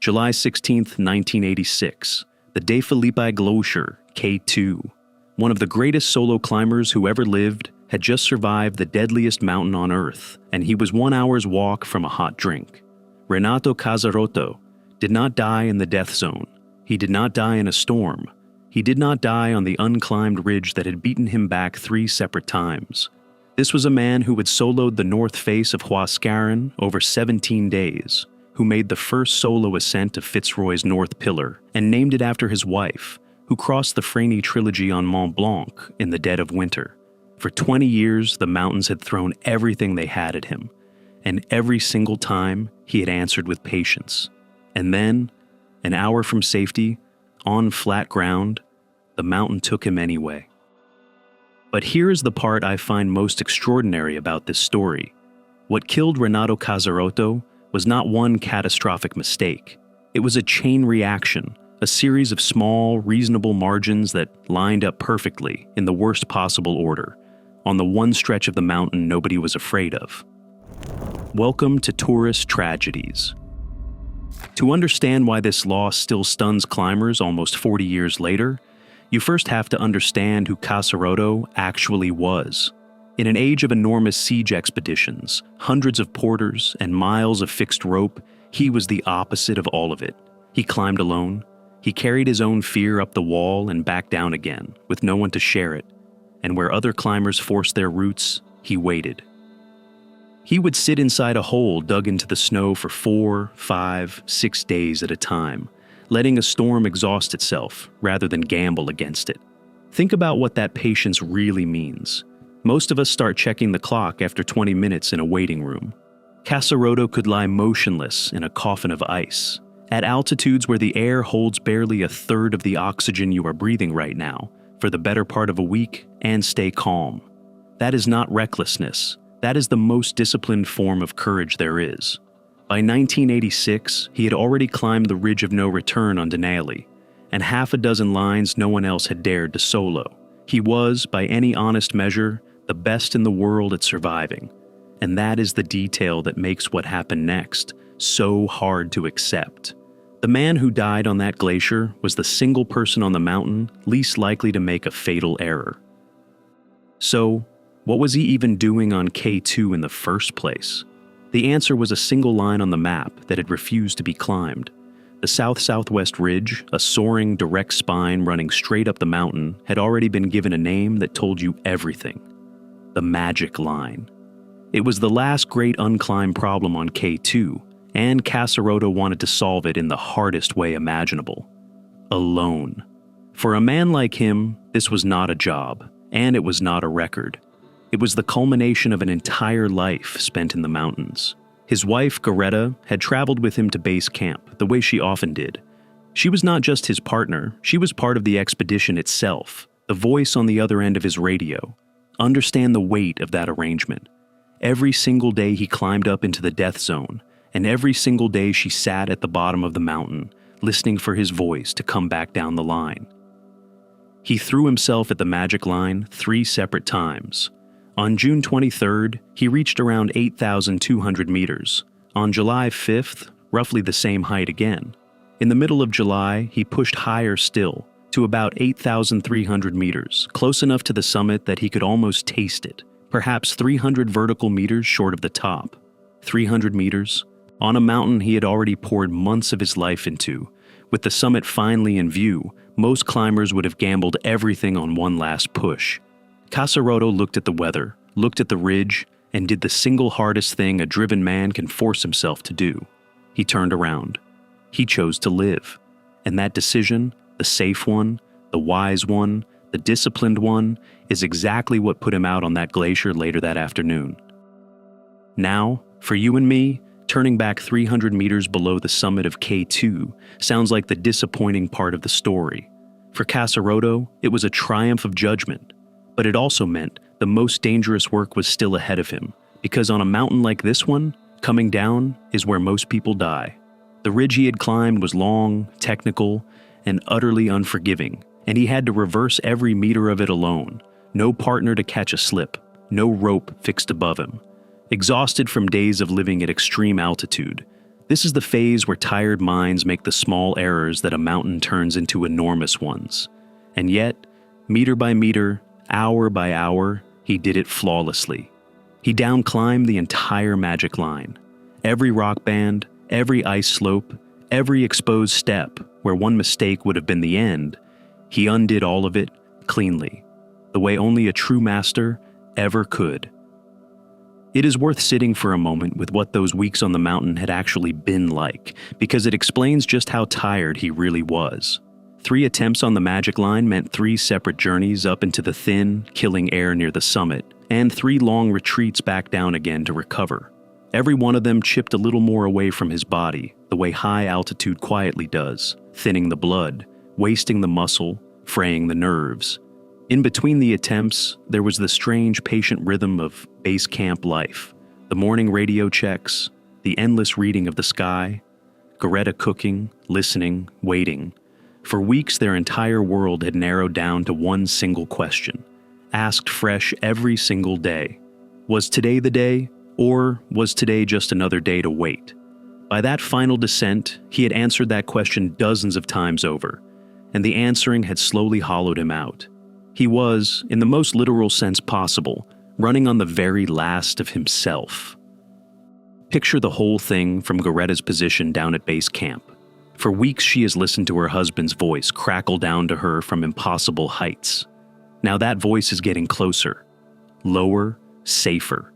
July 16, 1986, the De Philippi Glacier, K2. One of the greatest solo climbers who ever lived had just survived the deadliest mountain on Earth, and he was 1 hour's walk from a hot drink. Renato Casarotto did not die in the death zone. He did not die in a storm. He did not die on the unclimbed ridge that had beaten him back 3 separate times. This was a man who had soloed the north face of Huascarán over 17 days, who made the first solo ascent of Fitz Roy's North Pillar and named it after his wife, who crossed the Freyne Trilogy on Mont Blanc in the dead of winter. For 20 years, the mountains had thrown everything they had at him, and every single time he had answered with patience. And then, an hour from safety, on flat ground, the mountain took him anyway. But here is the part I find most extraordinary about this story. What killed Renato Casarotto was not one catastrophic mistake. It was a chain reaction, a series of small, reasonable margins that lined up perfectly in the worst possible order, on the one stretch of the mountain nobody was afraid of. Welcome to Tourist Tragedies. To understand why this loss still stuns climbers almost 40 years later, you first have to understand who Casarotto actually was. In an age of enormous siege expeditions, hundreds of porters, and miles of fixed rope, he was the opposite of all of it. He climbed alone. He carried his own fear up the wall and back down again, with no one to share it. And where other climbers forced their routes, he waited. He would sit inside a hole dug into the snow for 4, 5, 6 days at a time, letting a storm exhaust itself rather than gamble against it. Think about what that patience really means. Most of us start checking the clock after 20 minutes in a waiting room. Casarotto could lie motionless in a coffin of ice, at altitudes where the air holds barely a third of the oxygen you are breathing right now, for the better part of a week, and stay calm. That is not recklessness. That is the most disciplined form of courage there is. By 1986, he had already climbed the Ridge of No Return on Denali, and half a dozen lines no one else had dared to solo. He was, by any honest measure, the best in the world at surviving. And that is the detail that makes what happened next so hard to accept. The man who died on that glacier was the single person on the mountain least likely to make a fatal error. So, what was he even doing on K2 in the first place? The answer was a single line on the map that had refused to be climbed. The south-southwest ridge, a soaring, direct spine running straight up the mountain, had already been given a name that told you everything. The Magic Line. It was the last great unclimbed problem on K2, and Casarotto wanted to solve it in the hardest way imaginable. Alone. For a man like him, this was not a job, and it was not a record. It was the culmination of an entire life spent in the mountains. His wife, Greta, had traveled with him to base camp, the way she often did. She was not just his partner, she was part of the expedition itself, the voice on the other end of his radio. Understand the weight of that arrangement. Every single day he climbed up into the death zone, and every single day she sat at the bottom of the mountain, listening for his voice to come back down the line. He threw himself at the Magic Line 3 separate times. On June 23rd, he reached around 8,200 meters. On July 5th, roughly the same height again. In the middle of July, he pushed higher still, to about 8,300 meters, close enough to the summit that he could almost taste it, perhaps 300 vertical meters short of the top. 300 meters, on a mountain he had already poured months of his life into. With the summit finally in view, most climbers would have gambled everything on one last push. Casarotto looked at the weather, looked at the ridge, and did the single hardest thing a driven man can force himself to do. He turned around. He chose to live. And that decision, the safe one, the wise one, the disciplined one, is exactly what put him out on that glacier later that afternoon. Now, for you and me, turning back 300 meters below the summit of K2 sounds like the disappointing part of the story. For Casarotto, it was a triumph of judgment. But it also meant the most dangerous work was still ahead of him, because on a mountain like this one, coming down is where most people die. The ridge he had climbed was long, technical, and utterly unforgiving, and he had to reverse every meter of it alone. No partner to catch a slip, no rope fixed above him. Exhausted from days of living at extreme altitude, This is the phase where tired minds make the small errors that a mountain turns into enormous ones. And yet, meter by meter, hour by hour, he did it flawlessly. He downclimbed the entire magic line. Every rock band, every ice slope, every exposed step where one mistake would have been the end, he undid all of it cleanly, the way only a true master ever could. It is worth sitting for a moment with what those weeks on the mountain had actually been like, because it explains just how tired he really was. 3 attempts on the magic line meant 3 separate journeys up into the thin, killing air near the summit, and 3 long retreats back down again to recover. Every one of them chipped a little more away from his body, the way high altitude quietly does, thinning the blood, wasting the muscle, fraying the nerves. In between the attempts, there was the strange patient rhythm of base camp life, the morning radio checks, the endless reading of the sky, Greta cooking, listening, waiting. For weeks their entire world had narrowed down to one single question, asked fresh every single day. Was today the day, or was today just another day to wait? By that final descent, he had answered that question dozens of times over, and the answering had slowly hollowed him out. He was, in the most literal sense possible, running on the very last of himself. Picture the whole thing from Greta's position down at base camp. For weeks she has listened to her husband's voice crackle down to her from impossible heights. Now that voice is getting closer, lower, safer.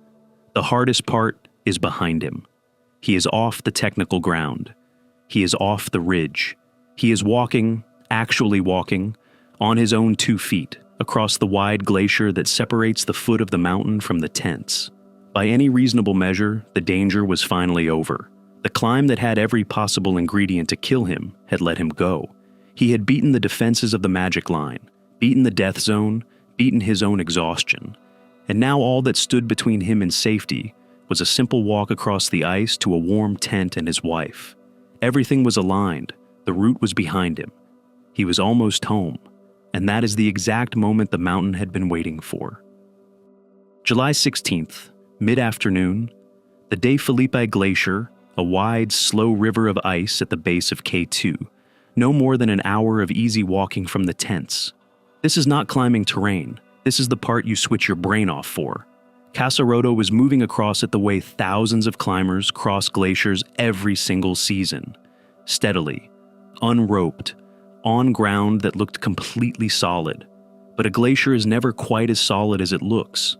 The hardest part is behind him. He is off the technical ground. He is off the ridge. He is walking, actually walking, on his own 2 feet, across the wide glacier that separates the foot of the mountain from the tents. By any reasonable measure, the danger was finally over. The climb that had every possible ingredient to kill him had let him go. He had beaten the defenses of the magic line, beaten the death zone, beaten his own exhaustion. And now all that stood between him and safety was a simple walk across the ice to a warm tent and his wife. Everything was aligned. The route was behind him. He was almost home. And that is the exact moment the mountain had been waiting for. July 16th, mid-afternoon, the De Felipe Glacier, a wide, slow river of ice at the base of K2, no more than an hour of easy walking from the tents. This is not climbing terrain. This is the part you switch your brain off for. Casarotto was moving across it the way thousands of climbers cross glaciers every single season. Steadily, unroped, on ground that looked completely solid. But a glacier is never quite as solid as it looks.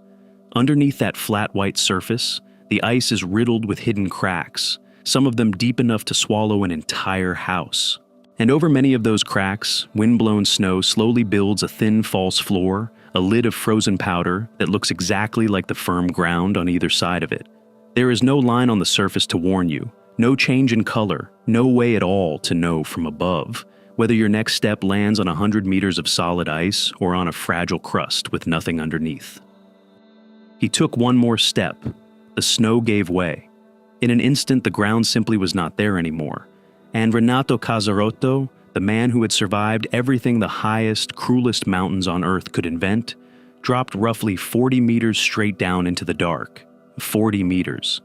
Underneath that flat white surface, the ice is riddled with hidden cracks, some of them deep enough to swallow an entire house. And over many of those cracks, wind-blown snow slowly builds a thin false floor, a lid of frozen powder that looks exactly like the firm ground on either side of it. There is no line on the surface to warn you, no change in color, no way at all to know from above whether your next step lands on 100 meters of solid ice or on a fragile crust with nothing underneath. He took one more step. The snow gave way. In an instant, the ground simply was not there anymore. And Renato Casarotto, the man who had survived everything the highest, cruelest mountains on Earth could invent, dropped roughly 40 meters straight down into the dark. 40 meters.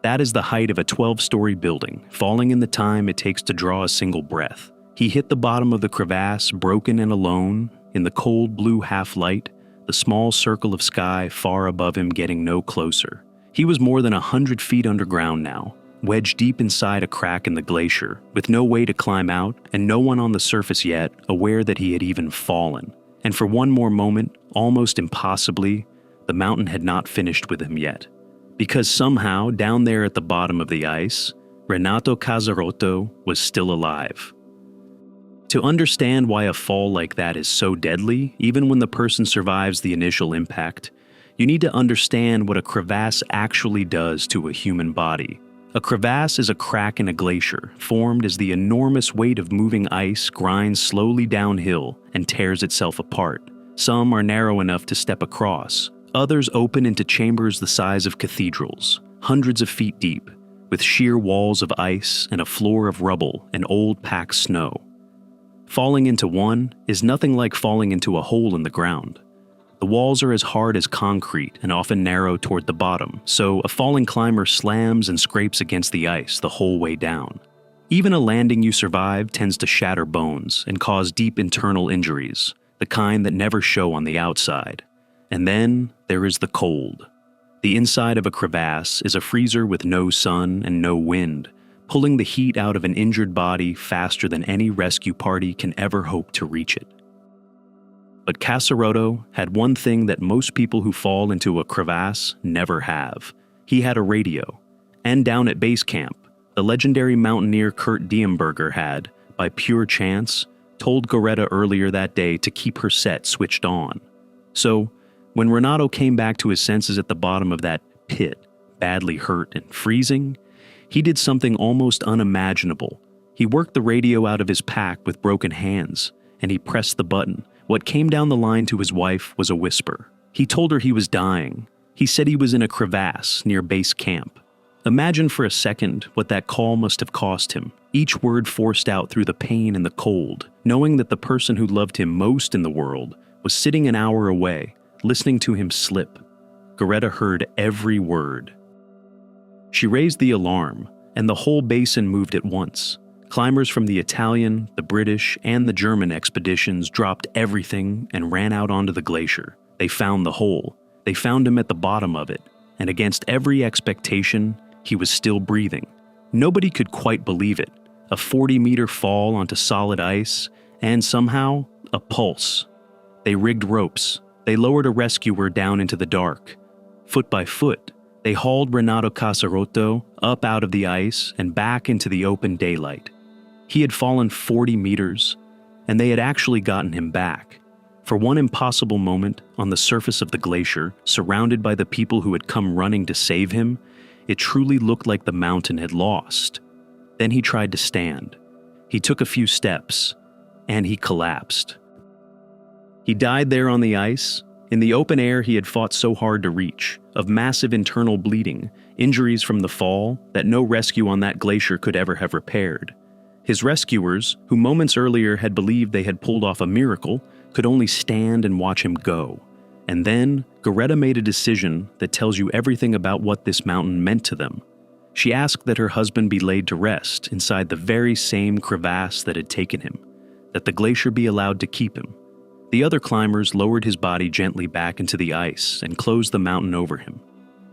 That is the height of a 12-story building, falling in the time it takes to draw a single breath. He hit the bottom of the crevasse, broken and alone, in the cold blue half-light, the small circle of sky far above him getting no closer. He was more than 100 feet underground now, wedged deep inside a crack in the glacier, with no way to climb out and no one on the surface yet aware that he had even fallen. And for one more moment, almost impossibly, the mountain had not finished with him yet. Because somehow, down there at the bottom of the ice, Renato Casarotto was still alive. To understand why a fall like that is so deadly, even when the person survives the initial impact, you need to understand what a crevasse actually does to a human body. A crevasse is a crack in a glacier, formed as the enormous weight of moving ice grinds slowly downhill and tears itself apart. Some are narrow enough to step across. Others open into chambers the size of cathedrals, hundreds of feet deep, with sheer walls of ice and a floor of rubble and old packed snow. Falling into one is nothing like falling into a hole in the ground. The walls are as hard as concrete and often narrow toward the bottom, so a falling climber slams and scrapes against the ice the whole way down. Even a landing you survive tends to shatter bones and cause deep internal injuries, the kind that never show on the outside. And then there is the cold. The inside of a crevasse is a freezer with no sun and no wind, pulling the heat out of an injured body faster than any rescue party can ever hope to reach it. But Casarotto had one thing that most people who fall into a crevasse never have. He had a radio. And down at base camp, the legendary mountaineer Kurt Diemberger had, by pure chance, told Goretta earlier that day to keep her set switched on. So, when Renato came back to his senses at the bottom of that pit, badly hurt and freezing, he did something almost unimaginable. He worked the radio out of his pack with broken hands, and he pressed the button. What came down the line to his wife was a whisper. He told her he was dying. He said he was in a crevasse near base camp. Imagine for a second what that call must have cost him, each word forced out through the pain and the cold, knowing that the person who loved him most in the world was sitting an hour away, listening to him slip. Goretta heard every word. She raised the alarm, and the whole basin moved at once. Climbers from the Italian, the British, and the German expeditions dropped everything and ran out onto the glacier. They found the hole. They found him at the bottom of it, and against every expectation, he was still breathing. Nobody could quite believe it. A 40-meter fall onto solid ice, and somehow, a pulse. They rigged ropes. They lowered a rescuer down into the dark. Foot by foot, they hauled Renato Casarotto up out of the ice and back into the open daylight. He had fallen 40 meters, and they had actually gotten him back. For one impossible moment, on the surface of the glacier, surrounded by the people who had come running to save him, it truly looked like the mountain had lost. Then he tried to stand. He took a few steps, and he collapsed. He died there on the ice. In the open air he had fought so hard to reach, of massive internal bleeding, injuries from the fall that no rescue on that glacier could ever have repaired. His rescuers, who moments earlier had believed they had pulled off a miracle, could only stand and watch him go. And then, Goretta made a decision that tells you everything about what this mountain meant to them. She asked that her husband be laid to rest inside the very same crevasse that had taken him, that the glacier be allowed to keep him. The other climbers lowered his body gently back into the ice and closed the mountain over him.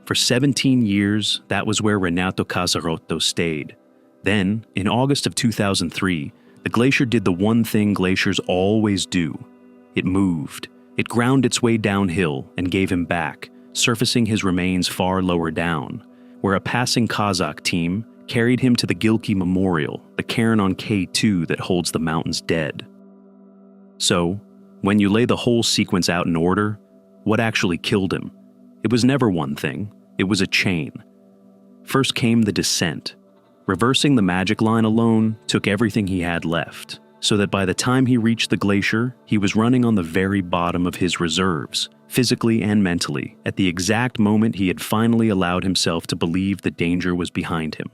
For 17 years, that was where Renato Casarotto stayed. Then, in August of 2003, the glacier did the one thing glaciers always do. It moved. It ground its way downhill and gave him back, surfacing his remains far lower down, where a passing Kazakh team carried him to the Gilkey Memorial, the cairn on K2 that holds the mountain's dead. So, when you lay the whole sequence out in order, what actually killed him? It was never one thing. It was a chain. First came the descent. Reversing the magic line alone took everything he had left, so that by the time he reached the glacier, he was running on the very bottom of his reserves, physically and mentally, at the exact moment he had finally allowed himself to believe the danger was behind him.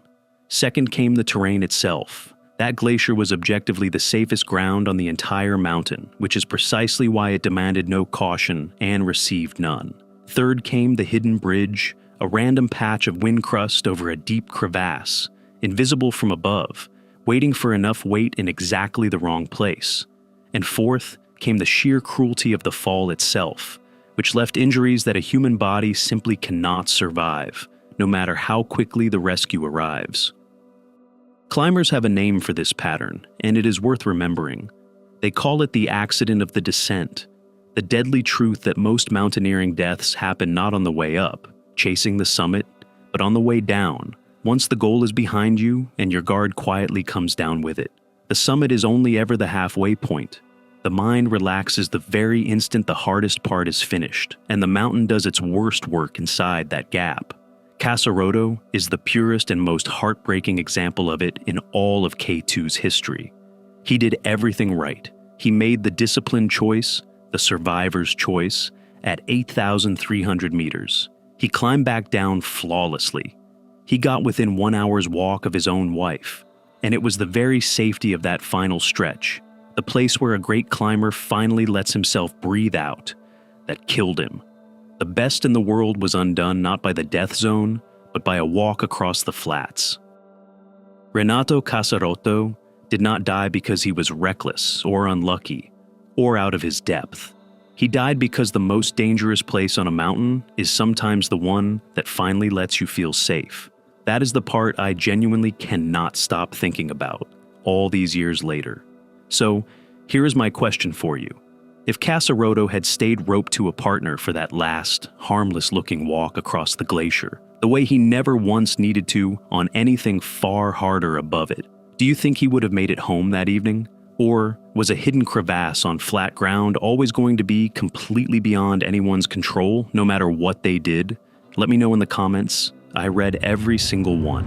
Second came the terrain itself. That glacier was objectively the safest ground on the entire mountain, which is precisely why it demanded no caution and received none. Third came the hidden bridge, a random patch of wind crust over a deep crevasse, invisible from above, waiting for enough weight in exactly the wrong place. And fourth came the sheer cruelty of the fall itself, which left injuries that a human body simply cannot survive, no matter how quickly the rescue arrives. Climbers have a name for this pattern, and it is worth remembering. They call it the accident of the descent, the deadly truth that most mountaineering deaths happen not on the way up, chasing the summit, but on the way down, once the goal is behind you and your guard quietly comes down with it. The summit is only ever the halfway point. The mind relaxes the very instant the hardest part is finished, and the mountain does its worst work inside that gap. Casarotto is the purest and most heartbreaking example of it in all of K2's history. He did everything right. He made the disciplined choice, the survivor's choice, at 8,300 meters. He climbed back down flawlessly. He got within 1 hour's walk of his own wife, and it was the very safety of that final stretch, the place where a great climber finally lets himself breathe out, that killed him. The best in the world was undone not by the death zone, but by a walk across the flats. Renato Casarotto did not die because he was reckless or unlucky, or out of his depth. He died because the most dangerous place on a mountain is sometimes the one that finally lets you feel safe. That is the part I genuinely cannot stop thinking about, all these years later. So, here is my question for you. If Casarotto had stayed roped to a partner for that last, harmless-looking walk across the glacier, the way he never once needed to on anything far harder above it, do you think he would have made it home that evening? Or was a hidden crevasse on flat ground always going to be completely beyond anyone's control, no matter what they did? Let me know in the comments. I read every single one.